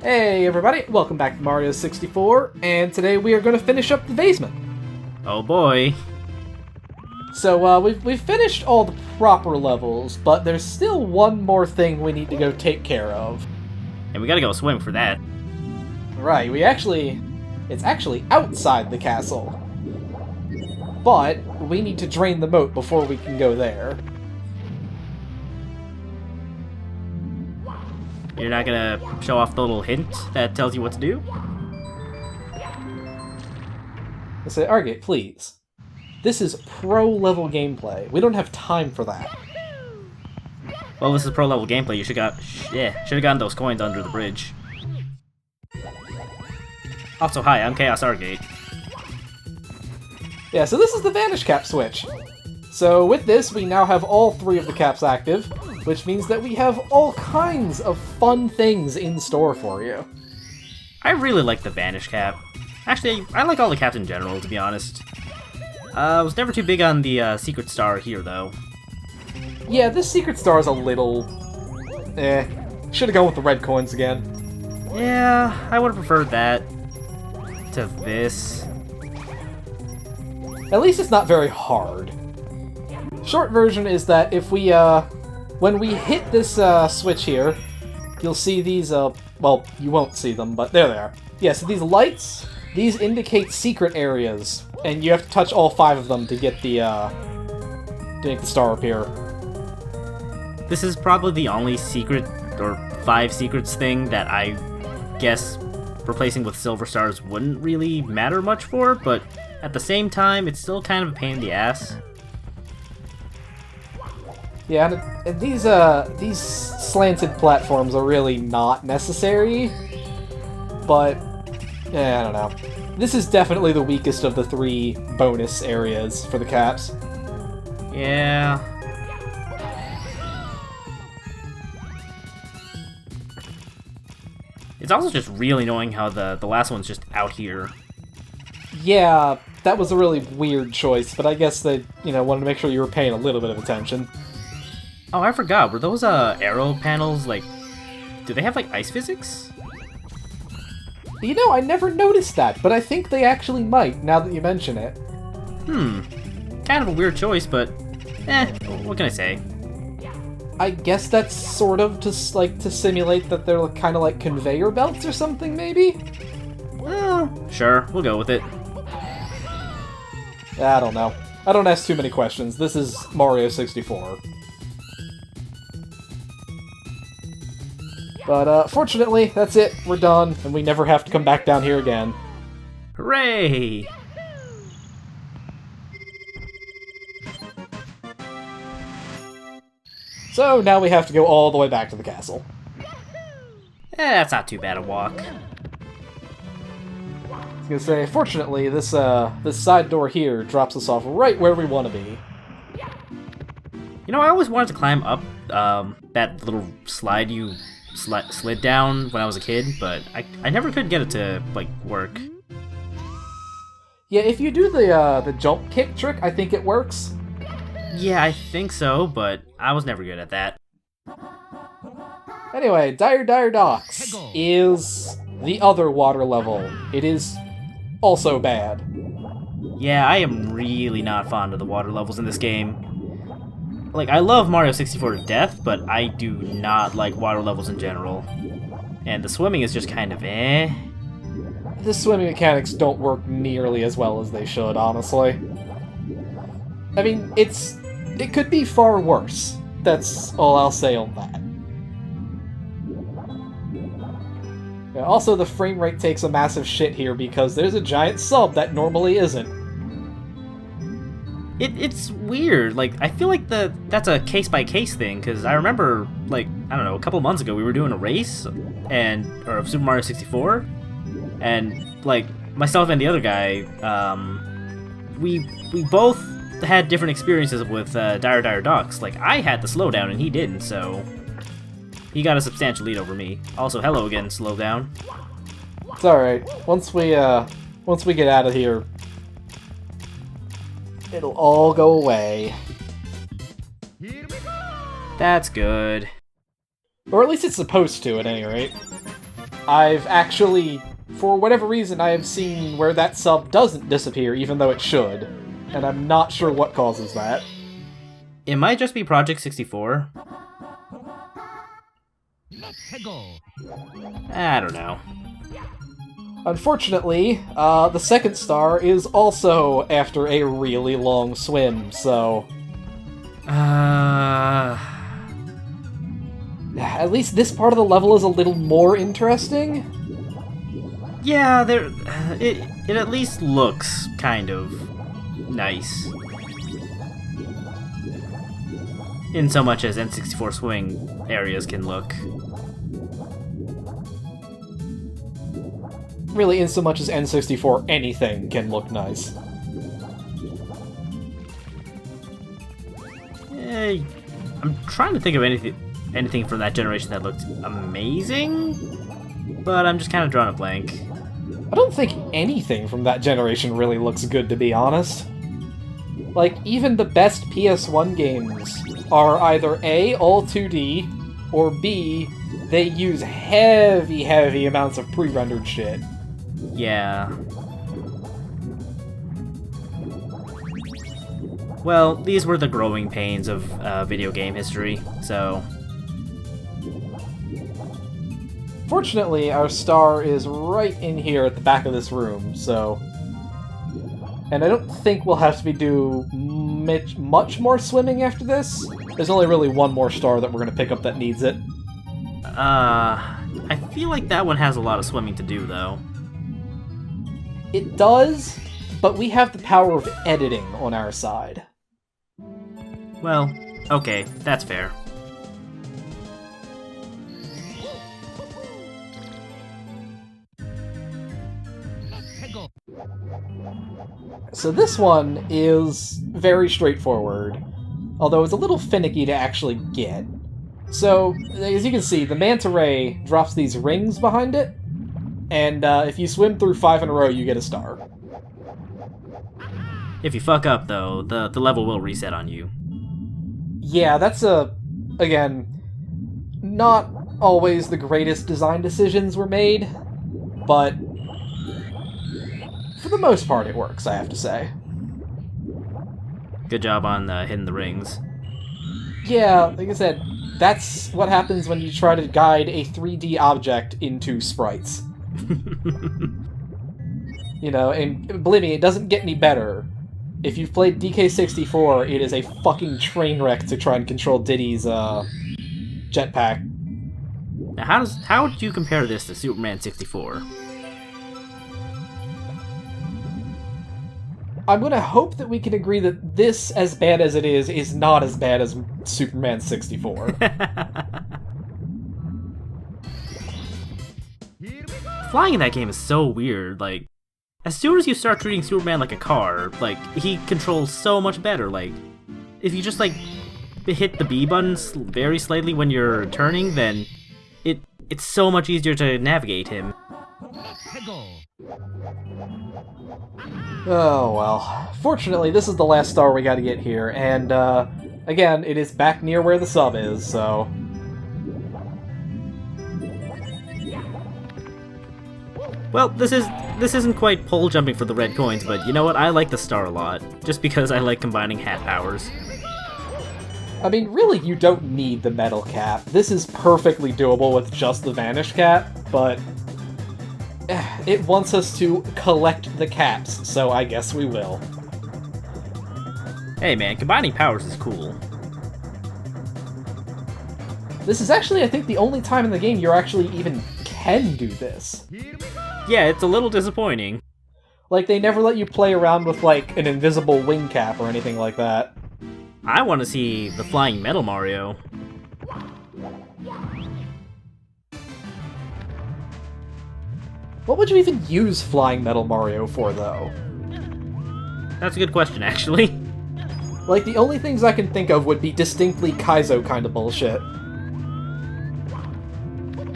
Hey everybody, welcome back to Mario 64, and today we are going to finish up the basement. Oh boy. So we've finished all the proper levels, but there's still one more thing we need to go take care of. And we gotta go swim for that. Right, it's actually outside the castle. But we need to drain the moat before we can go there. You're not gonna show off the little hint that tells you what to do? I say, Argate, please. This is pro-level gameplay. We don't have time for that. Well, this is pro level gameplay. You should have gotten those coins under the bridge. Also, hi, I'm Chaos Argate. Yeah, so this is the Vanish Cap switch. So with this, we now have all three of the caps active, which means that we have all kinds of fun things in store for you. I really like the Vanish Cap. Actually, I like all the caps in general, to be honest. I was never too big on the Secret Star here, though. Yeah, this Secret Star is a little... Should've gone with the red coins again. Yeah, I would've preferred that to this. At least it's not very hard. Short version is that if we, when we hit this, switch here, you'll see these, well, you won't see them, but there they are. Yeah, so these lights, these indicate secret areas, and you have to touch all 5 of them to get the, to make the star appear. This is probably the only secret, or 5 secrets thing that I guess replacing with silver stars wouldn't really matter much for, but at the same time, it's still kind of a pain in the ass. Yeah, and these slanted platforms are really not necessary, but, I don't know. This is definitely the weakest of the 3 bonus areas for the caps. Yeah. It's also just really annoying how the last one's just out here. Yeah, that was a really weird choice, but I guess they, wanted to make sure you were paying a little bit of attention. Oh, I forgot. Were those arrow panels, like... Do they have, like, ice physics? I never noticed that, but I think they actually might, now that you mention it. Kind of a weird choice, but... what can I say? I guess that's sort of to simulate that they're kind of like conveyor belts or something, maybe? Sure, we'll go with it. I don't know. I don't ask too many questions. This is Mario 64. But, fortunately, that's it. We're done, and we never have to come back down here again. Hooray! So, now we have to go all the way back to the castle. That's not too bad a walk. I was gonna say, fortunately, this side door here drops us off right where we want to be. I always wanted to climb up that little slide you slid down when I was a kid, but I never could get it to, work. Yeah, if you do the jump kick trick, I think it works. Yeah, I think so, but I was never good at that. Anyway, Dire Docks is the other water level. It is also bad. Yeah, I am really not fond of the water levels in this game. I love Mario 64 to death, but I do not like water levels in general. And the swimming is just kind of eh. The swimming mechanics don't work nearly as well as they should, honestly. I mean, it could be far worse. That's all I'll say on that. Yeah, also, the frame rate takes a massive shit here because there's a giant sub that normally isn't. It's weird. I feel like that's a case-by-case thing, because I remember, I don't know, a couple months ago we were doing a race, or Super Mario 64, and, myself and the other guy, we both had different experiences with Dire Docks. I had the slowdown and he didn't, so he got a substantial lead over me. Also, hello again, Slowdown. It's alright. Once we get out of here, it'll all go away. That's good. Or at least it's supposed to, at any rate. I've actually, for whatever reason, I have seen where that sub doesn't disappear, even though it should. And I'm not sure what causes that. It might just be Project 64. I don't know. Unfortunately, the second star is also after a really long swim, so... At least this part of the level is a little more interesting. Yeah, it at least looks kind of nice. In so much as N64 swimming areas can look. Really, in so much as N64 anything can look nice. I'm trying to think of anything from that generation that looked amazing, but I'm just kind of drawing a blank. I don't think anything from that generation really looks good, to be honest. Like, even the best PS1 games are either A, all 2D, or B, they use heavy amounts of pre-rendered shit. Yeah. Well, these were the growing pains of video game history, so... Fortunately, our star is right in here at the back of this room, so... And I don't think we'll have to do much more swimming after this. There's only really one more star that we're going to pick up that needs it. I feel like that one has a lot of swimming to do, though. It does, but we have the power of editing on our side. Well, okay, that's fair. So this one is very straightforward, although it's a little finicky to actually get. So, as you can see, the manta ray drops these rings behind it, and if you swim through 5 in a row, you get a star. If you fuck up, though, the level will reset on you. Yeah, that's again, not always the greatest design decisions were made, but for the most part it works, I have to say. Good job on hitting the rings. Yeah, like I said, that's what happens when you try to guide a 3D object into sprites. You know, and believe me, it doesn't get any better. If you've played DK64, it is a fucking train wreck to try and control Diddy's jetpack. Now, how would you compare this to Superman 64? I'm gonna hope that we can agree that this, as bad as it is not as bad as Superman 64. Flying in that game is so weird, like, as soon as you start treating Superman like a car, like, he controls so much better, like, if you just, like, hit the B button very slightly when you're turning, then it's so much easier to navigate him. Oh well. Fortunately, this is the last star we gotta get here, and, again, it is back near where the sub is, so... Well, this isn't quite pole jumping for the red coins, but you know what? I like the star a lot, just because I like combining hat powers. I mean, really, you don't need the metal cap. This is perfectly doable with just the Vanish Cap, but... it wants us to collect the caps, so I guess we will. Hey man, combining powers is cool. This is actually, I think, the only time in the game you actually even can do this. Yeah, it's a little disappointing. Like, they never let you play around with, like, an invisible wing cap or anything like that. I want to see the flying Metal Mario. What would you even use Flying Metal Mario for, though? That's a good question, actually. Like, the only things I can think of would be distinctly Kaizo kind of bullshit.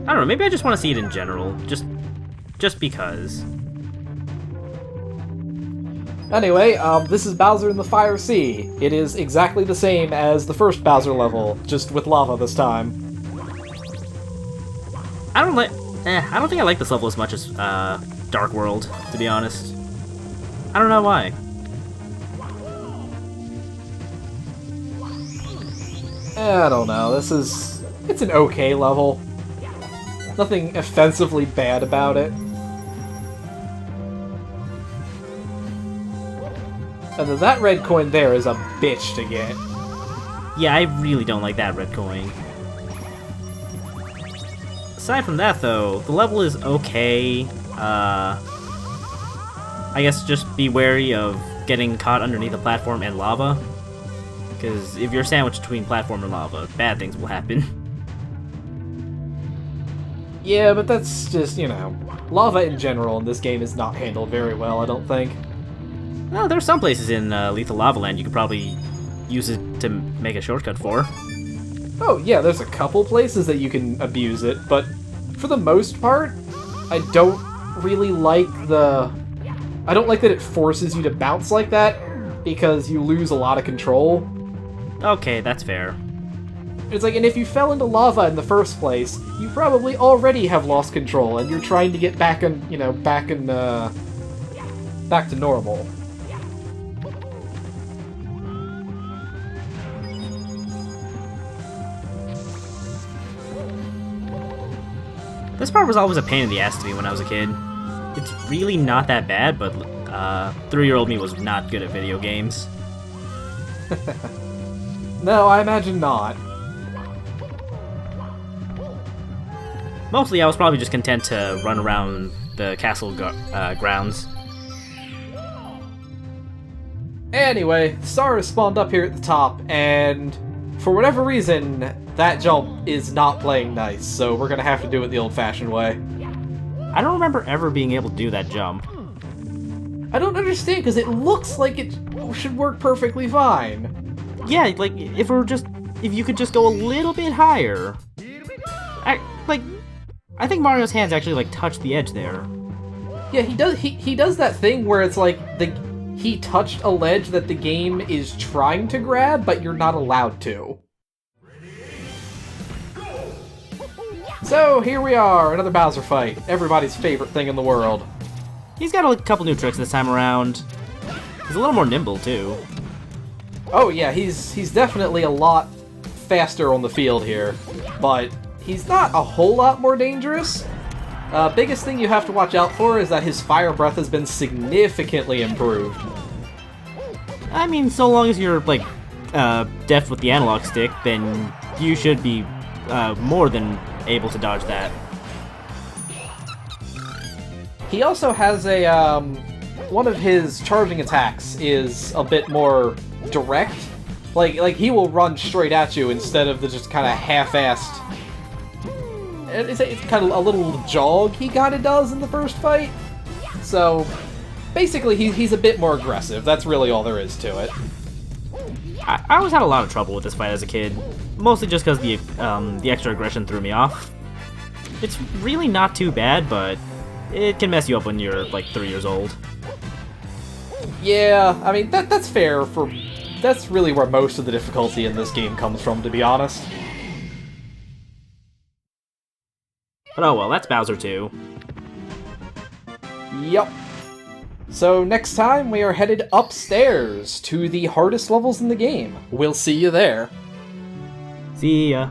I don't know, maybe I just want to see it in general, just because. Anyway, this is Bowser in the Fire Sea. It is exactly the same as the first Bowser level, just with lava this time. I don't I don't think I like this level as much as Dark World, to be honest. I don't know why. I don't know, it's an okay level. Nothing offensively bad about it. And then that red coin there is a bitch to get. Yeah, I really don't like that red coin. Aside from that, though, the level is okay. I guess just be wary of getting caught underneath a platform and lava. Because if you're sandwiched between platform and lava, bad things will happen. Yeah, but that's just, you know, lava in general in this game is not handled very well, I don't think. Well, there's some places in Lethal Lava Land you could probably use it to make a shortcut for. Oh yeah, there's a couple places that you can abuse it, but for the most part, I don't really like I don't like that it forces you to bounce like that, because you lose a lot of control. Okay, that's fair. It's like, and if you fell into lava in the first place, you probably already have lost control, and you're trying to get back in, you know, back to normal. This part was always a pain in the ass to me when I was a kid. It's really not that bad, but 3-year-old me was not good at video games. No, I imagine not. Mostly, I was probably just content to run around the castle grounds. Anyway, the star is spawned up here at the top, and for whatever reason, that jump is not playing nice, so we're gonna have to do it the old-fashioned way. I don't remember ever being able to do that jump. I don't understand, because it looks like it should work perfectly fine. Yeah, like, if you could just go a little bit higher. I think Mario's hands actually, like, touch the edge there. Yeah, he does that thing where it's like, he touched a ledge that the game is trying to grab, but you're not allowed to. So, here we are, another Bowser fight. Everybody's favorite thing in the world. He's got a couple new tricks this time around. He's a little more nimble, too. Oh yeah, he's definitely a lot faster on the field here, but he's not a whole lot more dangerous. Biggest thing you have to watch out for is that his fire breath has been significantly improved. I mean, so long as you're, like, deft with the analog stick, then you should be more than able to dodge that. He also has a, one of his charging attacks is a bit more direct. Like he will run straight at you instead of the just kind of half-assed... It's kind of a little jog he kind of does in the first fight. So, basically, he's a bit more aggressive. That's really all there is to it. I always had a lot of trouble with this fight as a kid. Mostly just because the extra aggression threw me off. It's really not too bad, but it can mess you up when you're, like, 3 years old. Yeah, I mean, that's fair for... That's really where most of the difficulty in this game comes from, to be honest. But oh well, that's Bowser 2. Yup. So next time we are headed upstairs to the hardest levels in the game. We'll see you there. See ya.